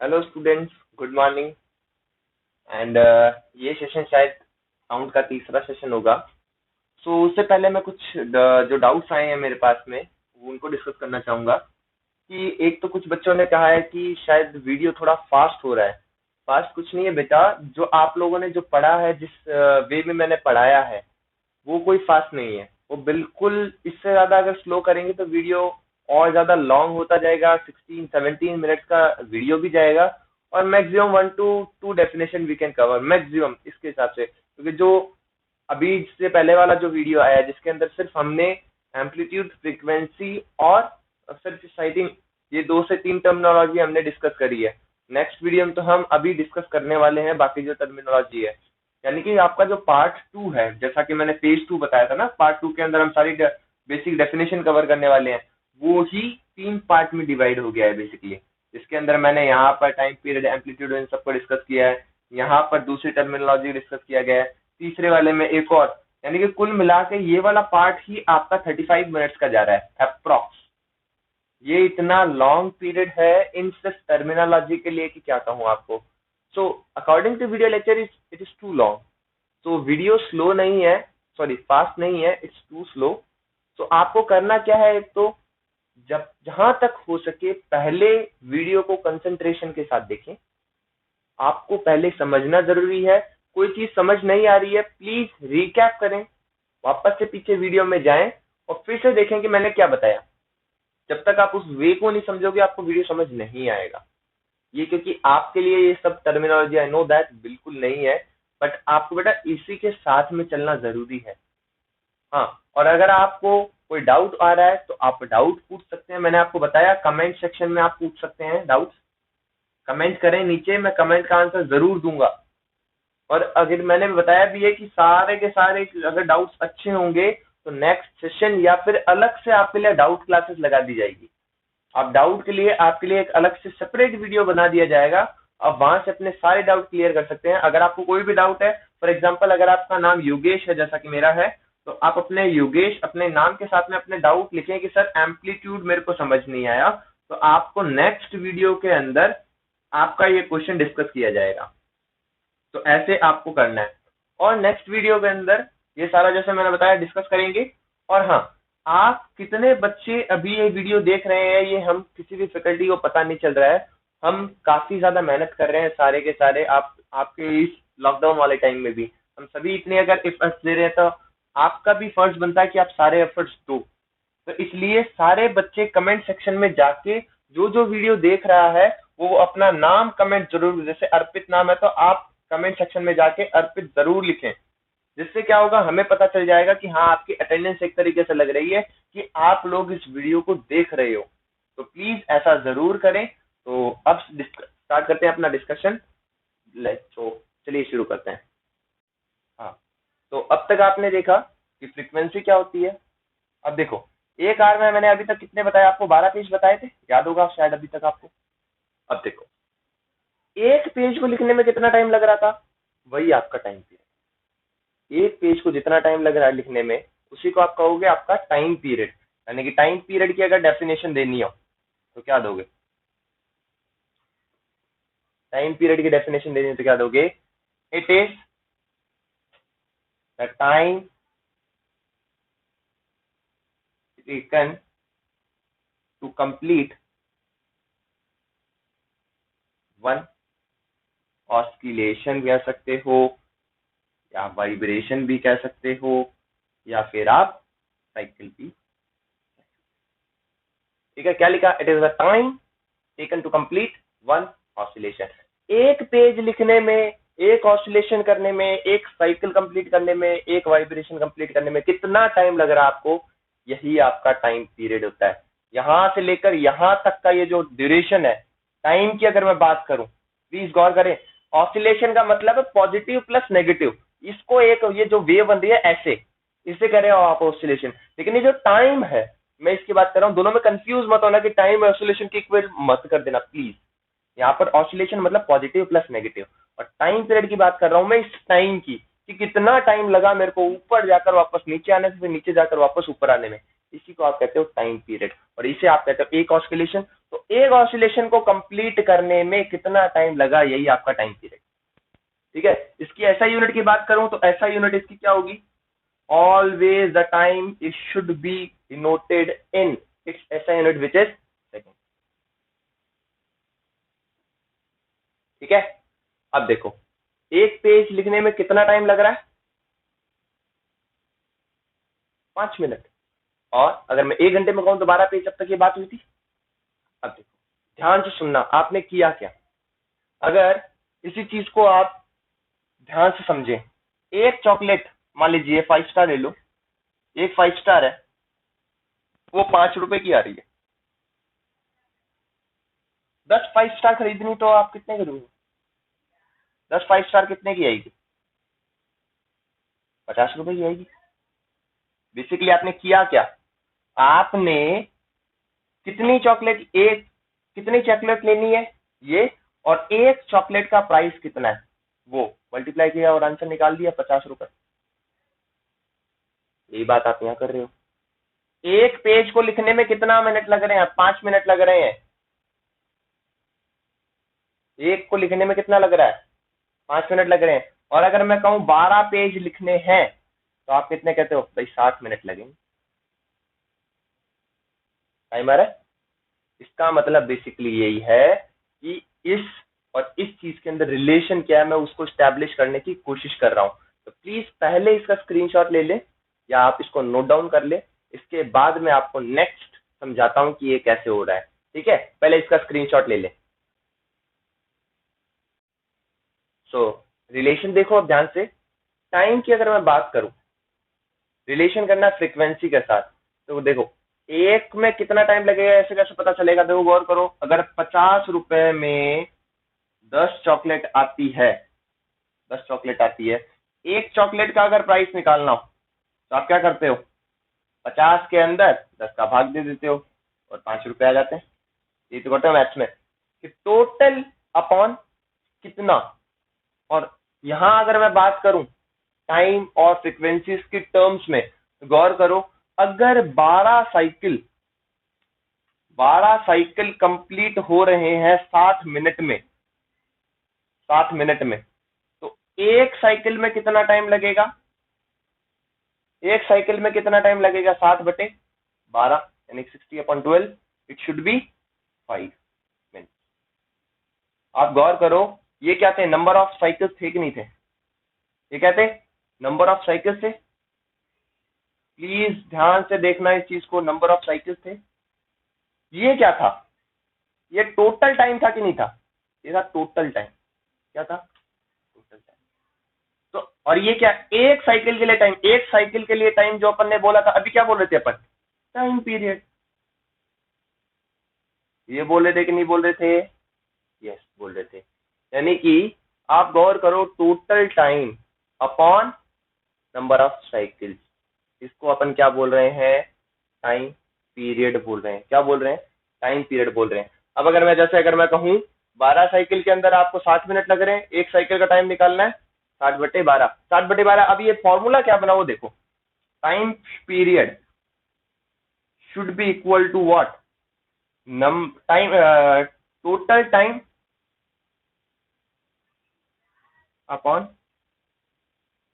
Hello students, good morning. And ये session शायद count का तीसरा सेशन होगा। सो उससे पहले मैं कुछ जो डाउट्स आए हैं मेरे पास में वो उनको डिस्कस करना चाहूँगा। कि एक तो कुछ बच्चों ने कहा है कि शायद वीडियो थोड़ा फास्ट हो रहा है। फास्ट कुछ नहीं है बेटा, जो आप लोगों ने जो पढ़ा है, जिस वे में मैंने पढ़ाया है वो कोई फास्ट नहीं है। वो बिल्कुल इससे ज़्यादा अगर स्लो करेंगे तो वीडियो और ज़्यादा लॉन्ग होता जाएगा, 16-17 मिनट्स का वीडियो भी जाएगा। और maximum 1 to 2 definition we can cover maximum इसके हिसाब से, क्योंकि जो अभी से पहले वाला जो वीडियो आया है जिसके अंदर सिर्फ हमने एम्पलीट्यूड, फ्रीक्वेंसी और सिर्फ साइटिंग, ये 2 से 3 टर्मिनोलॉजी हमने डिस्कस करी है। नेक्स्ट वीडियो में तो हम अभी डिस्कस करने वाले हैं बाकी जो टर्मिनोलॉजी है। यानी कि आपका जो पार्ट 2 है, जैसा कि मैंने पेज 2 बताया था ना, पार्ट 2 के अंदर हम सारी बेसिक डेफिनेशन कवर करने वाले हैं। वो ही 3 पार्ट में डिवाइड हो गया है बेसिकली। इसके अंदर मैंने यहाँ पर टाइम पीरियड, एम्पलीट्यूड, इन सबको डिस्कस किया है। यहाँ पर दूसरी टर्मिनोलॉजी डिस्कस किया गया है, तीसरे वाले में एक और। यानी कि कुल मिला के ये वाला पार्ट ही आपका 35 मिनट्स का जा रहा है अप्रोक्स। ये इतना लॉन्ग पीरियड है इन सिर्फ टर्मिनोलॉजी के लिए कि क्या कहूँ आपको। So according to video lecture it is too long. तो वीडियो स्लो नहीं है, सॉरी फास्ट नहीं है, इट्स टू स्लो। तो आपको करना क्या है, एक तो जब जहां तक हो सके पहले वीडियो को कंसंट्रेशन के साथ देखें। आपको पहले समझना जरूरी है। कोई चीज समझ नहीं आ रही है, प्लीज रिकैप करें, वापस से पीछे वीडियो में जाएं और फिर से देखें कि मैंने क्या बताया। जब तक आप उस वे को नहीं समझोगे आपको वीडियो समझ नहीं आएगा। ये क्योंकि आपके लिए ये सब टर्मिनोलॉजी आई नो दैट बिल्कुल नहीं है, बट आपको बेटा इसी के साथ में चलना जरूरी है। हाँ, और अगर आपको कोई डाउट आ रहा है तो आप डाउट पूछ सकते हैं। मैंने आपको बताया कमेंट सेक्शन में आप पूछ सकते हैं डाउट्स। कमेंट करें नीचे, मैं कमेंट का आंसर जरूर दूंगा। और अगर मैंने बताया भी है कि सारे के सारे अगर डाउट्स अच्छे होंगे तो नेक्स्ट सेशन या फिर अलग से आपके लिए डाउट क्लासेस लगा दी जाएगी। आप डाउट के लिए आपके लिए एक अलग से सेपरेट वीडियो बना दिया जाएगा। आप वहां से अपने सारे डाउट क्लियर कर सकते हैं। अगर आपको कोई भी डाउट है, फॉर एग्जांपल अगर आपका नाम योगेश है जैसा कि मेरा है, तो आप अपने योगेश अपने नाम के साथ में अपने डाउट लिखें कि सर एम्पलीट्यूड मेरे को समझ नहीं आया, तो आपको नेक्स्ट वीडियो के अंदर आपका ये क्वेश्चन डिस्कस किया जाएगा। तो ऐसे आपको करना है और नेक्स्ट वीडियो के अंदर ये सारा जैसे मैंने बताया डिस्कस करेंगे। और हाँ, आप कितने बच्चे अभी ये वीडियो देख रहे हैं ये हम किसी भी फैकल्टी को पता नहीं चल रहा है। हम काफी ज्यादा मेहनत कर रहे हैं सारे के सारे, आपके इस लॉकडाउन वाले टाइम में भी हम सभी इतने अगर एफर्ट्स दे रहे हैं तो आपका भी फर्ज बनता है कि आप सारे एफर्ट्स दो। तो इसलिए सारे बच्चे कमेंट सेक्शन में जाके जो जो वीडियो देख रहा है वो अपना नाम कमेंट जरूर, जैसे अर्पित नाम है तो आप कमेंट सेक्शन में जाके अर्पित जरूर लिखें। जिससे क्या होगा, हमें पता चल जाएगा कि हाँ आपकी अटेंडेंस एक तरीके से लग रही है कि आप लोग इस वीडियो को देख रहे हो। तो प्लीज ऐसा जरूर करें। तो अब स्टार्ट करते हैं अपना डिस्कशन। तो चलिए शुरू करते हैं। हाँ, तो अब तक आपने देखा कि फ्रीक्वेंसी क्या होती है। अब देखो, एक आर में मैंने अभी तक कितने बताए आपको, 12 पेज बताए थे, याद होगा शायद अभी तक आपको। अब देखो, एक पेज को लिखने में कितना टाइम लग रहा था, वही आपका टाइम पीरियड। एक पेज को जितना टाइम लग रहा है लिखने में उसी को आप कहोगे आपका टाइम पीरियड। यानी कि टाइम पीरियड की अगर डेफिनेशन देनी हो तो क्या दोगे, टाइम पीरियड की डेफिनेशन देनी हो तो क्या दोगे, it is the time taken to complete one oscillation कह सकते हो, या वाइब्रेशन भी कह सकते हो, या फिर आप साइकिल भी। ठीक है, क्या लिखा, it is the time taken to complete one oscillation. एक पेज लिखने में, एक ऑसिलेशन करने में, एक साइकिल कंप्लीट करने में, एक वाइब्रेशन कंप्लीट करने में कितना टाइम लग रहा है आपको, यही आपका टाइम पीरियड होता है। यहां से लेकर यहां तक का ये जो ड्यूरेशन है टाइम की, अगर मैं बात करूं, प्लीज गौर करें। ऑसिलेशन का मतलब है पॉजिटिव प्लस नेगेटिव। इसको एक ये जो वेव बन रही है ऐसे, इससे कह रहे हो आप ऑसिलेशन। लेकिन ये जो टाइम है, मैं इसकी बात कर रहा हूँ, दोनों में कंफ्यूज मत होना कि टाइम ऑसिलेशन की इक्वल मत कर देना प्लीज। यहाँ पर ऑसिलेशन मतलब पॉजिटिव प्लस नेगेटिव, और टाइम पीरियड की बात कर रहा हूं मैं इस टाइम की, कि कितना टाइम लगा मेरे को ऊपर जाकर वापस नीचे आने से, फिर नीचे जाकर वापस ऊपर आने में। इसी को आप कहते हो टाइम पीरियड, और इसे आप कहते हो एक ऑसिलेशन। तो एक ऑसिलेशन को कंप्लीट करने में कितना टाइम लगा, यही आपका टाइम पीरियड। ठीक है, इसकी ऐसा यूनिट की बात करूं तो ऐसा यूनिट इसकी क्या होगी, always the time it should B denoted in its ऐसा यूनिट विच इज सेकेंड। ठीक है, अब देखो एक पेज लिखने में कितना टाइम लग रहा है, 5 मिनट। और अगर मैं 1 घंटे में कहूं तो 12 पेज, अब तक ये बात हुई थी। अब देखो ध्यान से सुनना, आपने किया क्या। अगर इसी चीज को आप ध्यान से समझें, एक चॉकलेट मान लीजिए 5 स्टार ले लो, एक 5 स्टार है, वो 5 रुपए की आ रही है। 10 5 स्टार खरीदनी तो आप कितने करोगे, 10 5 स्टार कितने की आएगी, 50 रुपए की आएगी। बेसिकली आपने किया क्या, आपने कितनी चॉकलेट लेनी है ये, और एक चॉकलेट का प्राइस कितना है वो मल्टीप्लाई किया और आंसर निकाल दिया 50 रुपए। यही बात आप यहाँ कर रहे हो। एक पेज को लिखने में कितना मिनट लग रहे हैं, 5 मिनट लग रहे हैं। एक को लिखने में कितना लग रहा है, 5 मिनट लग रहे हैं। और अगर मैं कहूं 12 पेज लिखने हैं तो आप कितने कहते हो, भाई 60 मिनट लगेंगे। टाइम आ रहा है। इसका मतलब बेसिकली यही है कि इस और इस चीज के अंदर रिलेशन क्या है, मैं उसको स्टैब्लिश करने की कोशिश कर रहा हूं। तो प्लीज पहले इसका स्क्रीनशॉट ले ले या आप इसको नोट डाउन कर ले, इसके बाद मैं आपको नेक्स्ट समझाता हूं कि ये कैसे हो रहा है। ठीक है, पहले इसका स्क्रीनशॉट ले ले। सो रिलेशन देखो अब ध्यान से। टाइम की अगर मैं बात करूं, रिलेशन करना फ्रीक्वेंसी के साथ, तो देखो एक में कितना टाइम लगेगा, ऐसे कैसे पता चलेगा। देखो गौर करो, अगर 50 रुपए में 10 चॉकलेट आती है, 10 चॉकलेट आती है, एक चॉकलेट का अगर प्राइस निकालना हो तो आप क्या करते हो, 50 के अंदर 10 का भाग दे देते हो और 5 रुपए आ जाते हैं। ये तो करते हो मैथ्स में कि टोटल अपॉन कितना। और यहां अगर मैं बात करूं टाइम और फ्रीक्वेंसीज की टर्म्स में, गौर करो, अगर 12 साइकिल कंप्लीट हो रहे हैं 60 मिनट में, 60 मिनट में, तो एक साइकिल में कितना टाइम लगेगा, एक साइकिल में कितना टाइम लगेगा, 60/12 यानी 60/12, इट शुड बी 5 मिनट। आप गौर करो, ये क्या थे, नंबर ऑफ साइकिल्स थे कि नहीं थे, ये क्या थे, नंबर ऑफ साइकिल्स थे। प्लीज ध्यान से देखना इस चीज को, नंबर ऑफ साइकिल्स थे। ये क्या था, ये टोटल टाइम था कि नहीं था, ये था टोटल टाइम। क्या था, टोटल टाइम। तो और ये क्या, एक साइकिल के लिए टाइम, एक साइकिल के लिए टाइम जो अपन ने बोला था, अभी क्या बोल रहे थे अपन, टाइम पीरियड। ये बोल रहे थे कि नहीं बोल रहे थे, यस बोल रहे थे। यानी कि आप गौर करो, total time upon number of cycles, इसको अपन क्या बोल रहे हैं, टाइम पीरियड बोल रहे हैं। क्या बोल रहे हैं, टाइम पीरियड बोल रहे हैं। अब अगर मैं जैसे अगर मैं कहूं 12 साइकिल के अंदर आपको 60 मिनट लग रहे हैं, एक साइकिल का टाइम निकालना है 60/12, 60/12। अब ये फॉर्मूला क्या बना वो देखो, time period should be equal to what, नम time total time upon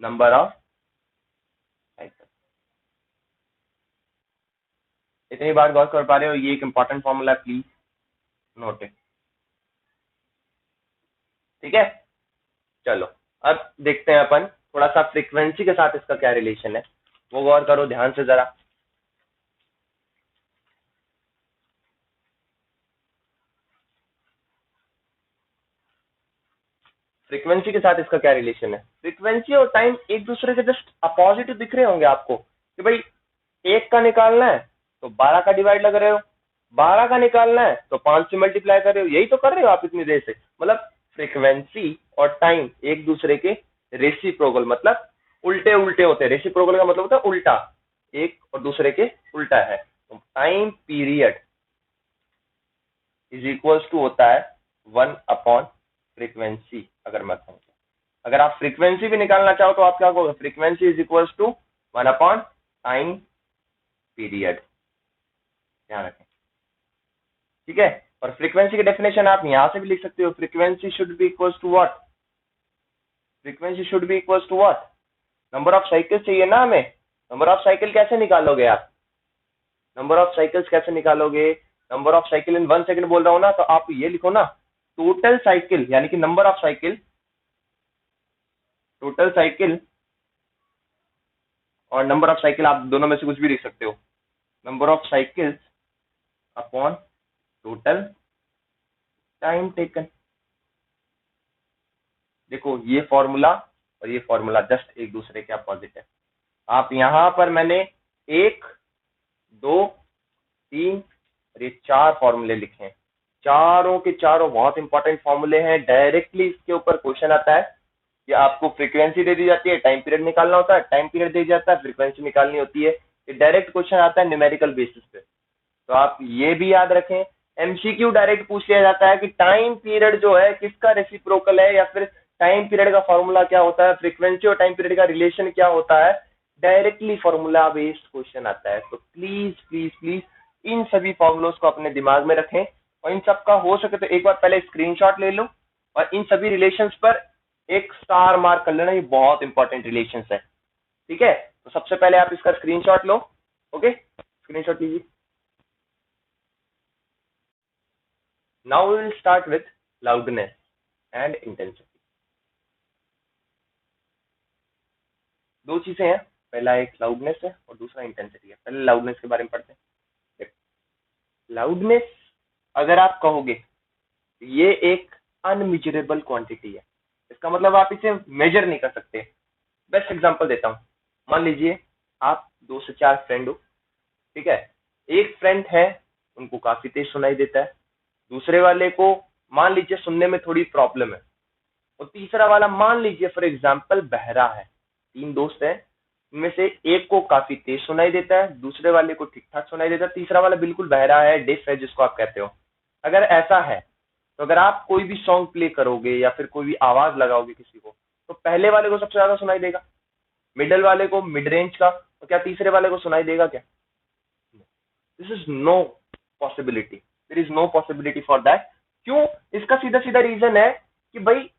number of cycle. इतनी बार गौर कर पा रहे हो, ये एक important formula, please note it. ठीक है, चलो अब देखते हैं अपन थोड़ा सा फ्रीक्वेंसी के साथ इसका क्या रिलेशन है, वो गौर करो ध्यान से जरा। फ्रीक्वेंसी के साथ इसका क्या रिलेशन है, फ्रीक्वेंसी और टाइम एक दूसरे के जस्ट अपोजिट दिख रहे होंगे आपको कि भाई एक का निकालना है तो 12 का डिवाइड लग रहे हो, 12 का निकालना है तो 5 से मल्टीप्लाई कर रहे हो, यही तो कर रहे हो आप इतनी देर से। मतलब फ्रीक्वेंसी और टाइम एक दूसरे के रेसिप्रोकल, मतलब उल्टे उल्टे होते हैं। रेसिप्रोकल का मतलब होता है उल्टा, एक और दूसरे के उल्टा है। तो time period is equals to होता है 1 अपॉन फ्रीक्वेंसी। अगर मैं कहूँ, अगर आप फ्रीक्वेंसी भी निकालना चाहो तो आप क्या कहोगे, frequency is equals to 1 upon time period, ध्यान रखें, ठीक है। और फ्रीक्वेंसी की डेफिनेशन आप यहां से भी लिख सकते हो, frequency should be equals to what, frequency should be equals to what, number of cycle चाहिए ना हमें। नंबर ऑफ साइकिल कैसे निकालोगे आप, नंबर ऑफ साइकिल्स कैसे निकालोगे, number of cycle in 1 second बोल रहा हूं ना, तो आप ये लिखो ना, टोटल साइकिल यानी कि number of cycle, total cycle और नंबर ऑफ साइकिल आप दोनों में से कुछ भी लिख सकते हो, number of cycles upon total time taken. देखो ये फॉर्मूला और ये फॉर्मूला जस्ट एक दूसरे के अपोजिट है। आप यहां पर मैंने 1 2 3 और ये 4 फॉर्मूले लिखे हैं, चारों के चारों बहुत इंपॉर्टेंट फॉर्मूले हैं। डायरेक्टली इसके ऊपर क्वेश्चन आता है कि आपको फ्रीक्वेंसी दे दी जाती है, टाइम पीरियड निकालना होता है, टाइम पीरियड दे जाता है, फ्रीक्वेंसी निकालनी होती है। ये डायरेक्ट क्वेश्चन आता है न्यूमेरिकल बेसिस पे, तो आप ये भी याद रखें। एमसीक्यू डायरेक्ट पूछ लिया जाता है कि टाइम पीरियड जो है किसका रेसिप्रोकल है, या फिर टाइम पीरियड का फॉर्मूला क्या होता है, फ्रीक्वेंसी और टाइम पीरियड का रिलेशन क्या होता है, डायरेक्टली फॉर्मूला बेस्ड क्वेश्चन आता है। तो प्लीज प्लीज प्लीज इन सभी फॉर्मूलोस को अपने दिमाग में रखें, और इन सब का हो सके तो एक बार पहले स्क्रीनशॉट ले लो और इन सभी रिलेशंस पर एक स्टार मार्क कर लेना, ये बहुत इंपॉर्टेंट रिलेशंस है, ठीक है। तो सबसे पहले आप इसका स्क्रीनशॉट लो, ओके, स्क्रीनशॉट लीजिए। Now we will start with loudness and intensity. दो चीजें हैं, पहला एक लाउडनेस है और दूसरा इंटेंसिटी है। पहले लाउडनेस के बारे में पढ़ते हैं। लाउडनेस अगर आप कहोगे ये एक अनमेजरेबल क्वांटिटी है, इसका मतलब आप इसे मेजर नहीं कर सकते। बेस्ट एग्जांपल देता हूं, मान लीजिए आप 2 से 4 फ्रेंड हो, ठीक है। एक फ्रेंड है उनको काफी तेज सुनाई देता है, दूसरे वाले को मान लीजिए सुनने में थोड़ी प्रॉब्लम है, और तीसरा वाला मान लीजिए फॉर एग्जांपल बहरा है। 3 दोस्त हैं, इनमें से एक को काफी तेज सुनाई देता है, दूसरे वाले को ठीक ठाक सुनाई देता है, तीसरा वाला बिल्कुल बहरा है, डेफ है जिसको आप कहते हो। अगर ऐसा है तो अगर आप कोई भी सॉन्ग प्ले करोगे या फिर कोई भी आवाज लगाओगे किसी को, तो पहले वाले को सबसे ज्यादा सुनाई देगा, मिडल वाले को मिड रेंज का, और क्या तीसरे वाले को सुनाई देगा क्या? This is no possibility, there is no possibility for that. क्यों? इसका सीधा सीधा रीजन है कि भाई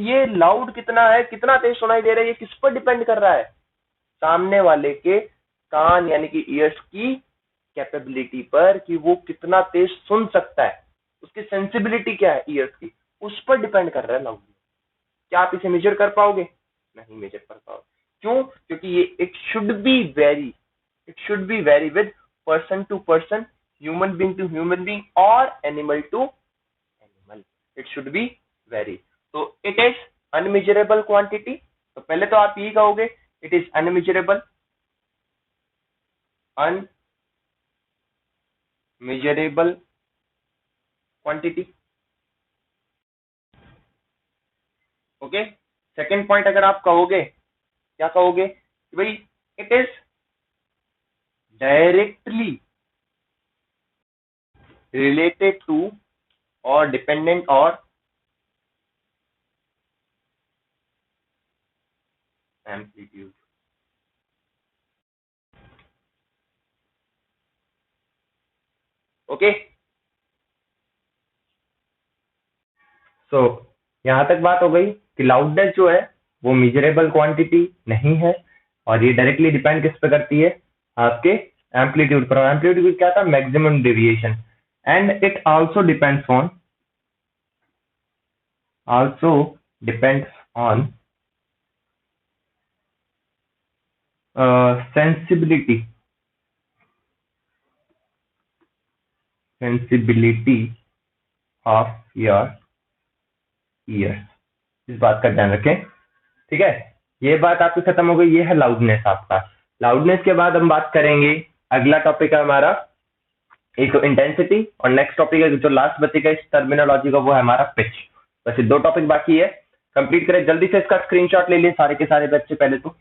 ये लाउड कितना है, कितना तेज सुनाई दे रहा है, ये किस पर डिपेंड कर रहा है? सामने वाले के कान यानी कि ईयर्स की कैपेबिलिटी पर, कि वो कितना तेज सुन सकता है, उसकी सेंसिबिलिटी क्या है ईयर्स की, उस पर डिपेंड कर रहा है लाउड। क्या आप इसे मेजर कर पाओगे? नहीं मेजर कर पाओगे। क्यों? क्योंकि ये it should be vary with person to person, human being to human being और animal to animal, it should be vary. तो इट इज अनमेजरेबल क्वांटिटी। तो पहले तो आप यही कहोगे it is unmeasurable quantity, okay. Second point अगर आप कहोगे, क्या कहोगे कि भाई it is directly related to और डिपेंडेंट और एम्पलीट्यूड। ओके, सो यहां तक बात हो गई कि लाउडनेस जो है वो मेजरेबल क्वांटिटी नहीं है, और ये डायरेक्टली डिपेंड किस पे करती है? आपके एम्पलीट्यूड पर। एम्पलीट्यूड क्या था? Maximum deviation. And it also depends on sensibility of your ears। इस बात का ध्यान रखें, ठीक है। ये बात आपकी खत्म हो गई, ये है लाउडनेस आपका। लाउडनेस के बाद हम बात करेंगे, अगला टॉपिक है हमारा एक तो इंटेंसिटी, और नेक्स्ट टॉपिक है जो लास्ट बचेगा इस टर्मिनोलॉजी का, वो है हमारा पिच। वैसे 2 टॉपिक बाकी है, कंप्लीट करें जल्दी से। इसका स्क्रीनशॉट ले लिए सारे के सारे बच्चे पहले तो।